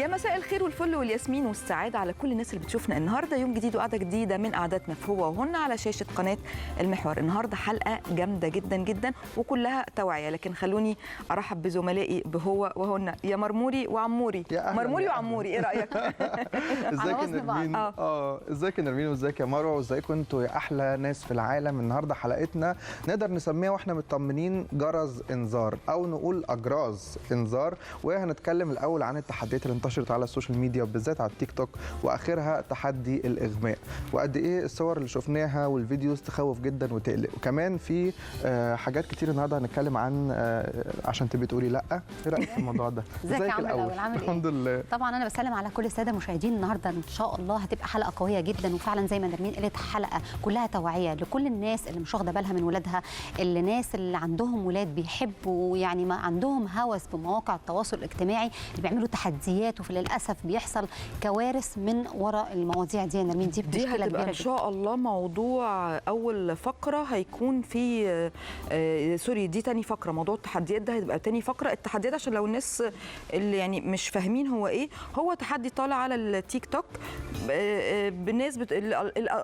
يا مساء الخير والفل والياسمين والسعادة على كل الناس اللي بتشوفنا النهارده. يوم جديد وقعدة جديدة من قعداتنا في هو وهن على شاشة قناة المحور. النهارده حلقة جامدة جدا جدا وكلها توعية، لكن خلوني أرحب بزملائي بهو وهن. يا مرموري وعموري، مرموري وعموري، إيه رأيك؟ ازيك يا نرمين؟ ازيك يا نرمين وازيك يا مروة وازيكم انتوا يا أحلى ناس في العالم. النهارده حلقتنا نقدر نسميها واحنا مطمنين جرس إنذار أو نقول أجراز إنذار، وهنتكلم الأول عن التحديات اللي انتشرت على السوشيال ميديا وبالذات على التيك توك، واخرها تحدي الاغماء، وقد ايه الصور اللي شفناها والفيديوز تخوف جدا وتقلق. وكمان في حاجات كتير النهارده هنتكلم عن عشان تبقي تقولي لا. ايه رايك في الموضوع ده؟ ازيك يا عم الاول؟ عامل ايه؟ الحمد لله. طبعا انا بسلم على كل الساده المشاهدين. النهارده ان شاء الله هتبقى حلقه قويه جدا، وفعلا زي ما نرمين قالت حلقه كلها توعيه لكل الناس اللي مش واخده بالها من ولادها، الناس اللي عندهم ولاد بيحبوا يعني ما عندهم هوس بمواقع التواصل الاجتماعي اللي بيعملوا تحديات، وفي للاسف بيحصل كوارث من وراء المواضيع دي. يا نرمين دي مشكله كبيره ان شاء الله. موضوع اول فقره هيكون في سوري دي تاني فقره. موضوع التحديات ده هيبقى تاني فقره. التحديات عشان لو الناس اللي يعني مش فاهمين هو ايه، هو تحدي طالع على التيك توك بالنسبه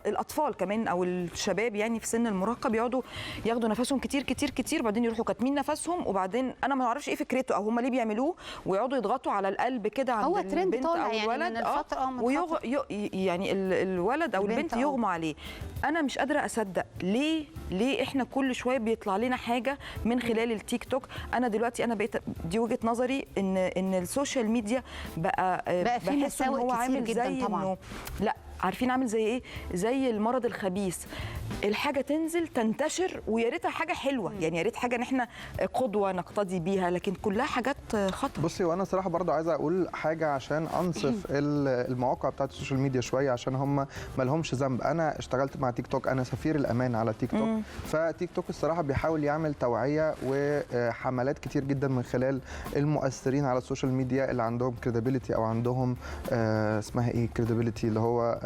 الاطفال كمان او الشباب يعني في سن المراهقه بيقعدوا ياخدوا نفسهم كتير كتير كتير، بعدين يروحوا كاتمين نفسهم، وبعدين انا ما اعرفش ايه فكرته او هم ليه بيعملوه، ويقعدوا يضغطوا على القلب كده عند هو ترند البنت طالع او الولد يعني يعني الولد او البنت يغمى عليه. انا مش قادره اصدق ليه احنا كل شويه بيطلع لنا حاجه من خلال التيك توك. انا دلوقتي بقيت دي وجهه نظري ان السوشيال ميديا بقى في مساوئ كتير عامل جدا زي طبعا. انه لا عارفين عامل زي ايه؟ زي المرض الخبيث. الحاجه تنزل تنتشر ويا ريتها حاجه حلوه، يعني يا ريت حاجه ان احنا قدوه نقتدي بيها، لكن كلها حاجات خطر. بصي، وانا صراحه برضو عايزه اقول حاجه عشان انصف المواقع بتاعت السوشيال ميديا شويه، عشان هم ما لهمش ذنب. انا اشتغلت مع تيك توك، انا سفير الامان على تيك توك. فتيك توك الصراحه بيحاول يعمل توعيه وحملات كتير جدا من خلال المؤثرين على السوشيال ميديا اللي عندهم كريديبيليتي او عندهم اسمها ايه كريديبيليتي اللي هو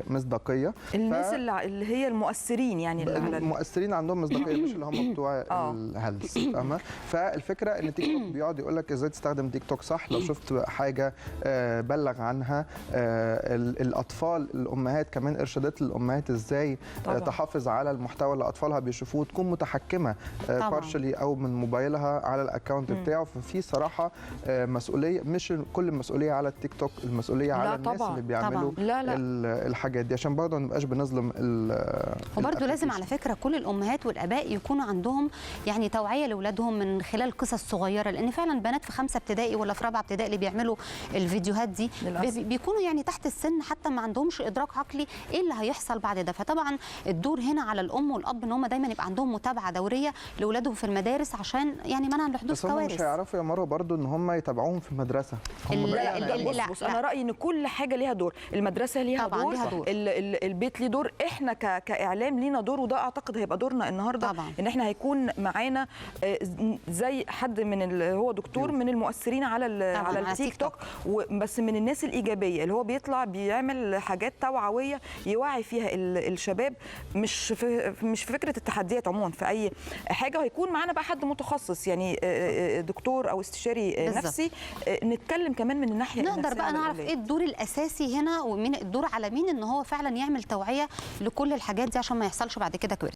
مصداقيه. الناس اللي هي المؤثرين، يعني المؤثرين عندهم مصداقيه، مش اللي هم بتوع الهلس، فاهمه؟ فالفكره ان تيك توك بيقعد يقول لك ازاي تستخدم تيك توك صح. لو شفت حاجه بلغ عنها. الاطفال، الامهات كمان ارشادات للامهات ازاي تحافظ على المحتوى اللي اطفالها بيشوفوه، تكون متحكمه بارشلي او من موبايلها على الاكونت بتاعه. ففي صراحه مسؤوليه، مش كل المسؤوليه على التيك توك، المسؤوليه على الناس اللي بيعملوا الحاجات دي، عشان برضه ما نبقاش بنظلم. وبرضه لازم على فكره كل الامهات والاباء يكونوا عندهم يعني توعيه لاولادهم من خلال قصص صغيره، لان فعلا بنات في 5 ابتدائي ولا في 4 ابتدائي اللي بيعملوا الفيديوهات دي بيكونوا يعني تحت السن، حتى ما عندهمش ادراك عقلي ايه اللي هيحصل بعد ده. فطبعا الدور هنا على الام والاب ان هم دايما يبقى عندهم متابعه دوريه لاولادهم في المدارس، عشان يعني منع لحدوث كوارث. بس هم مش هيعرفوا يا مروه برضه ان هم يتابعوهم في المدرسه. بص انا رايي ان كل حاجه ليها دور. المدرسه ليها دور، البيت ليه دور، احنا كاعلام لينا دور، وده اعتقد هيبقى دورنا النهارده طبعا. ان احنا هيكون معانا زي حد من هو دكتور من المؤثرين على التيك توك، بس من الناس الايجابيه اللي هو بيطلع بيعمل حاجات توعويه يوعي فيها الشباب، مش في فكره التحديات عموما في اي حاجه. هيكون معانا بقى حد متخصص يعني دكتور او استشاري نفسي، نتكلم كمان من الناحيه نقدر بقى نعرف ايه الدور الاساسي هنا، ومين الدور على مين ان هو فعلا يعمل توعيه لكل الحاجات دي عشان ما يحصلش بعد كده كوارث.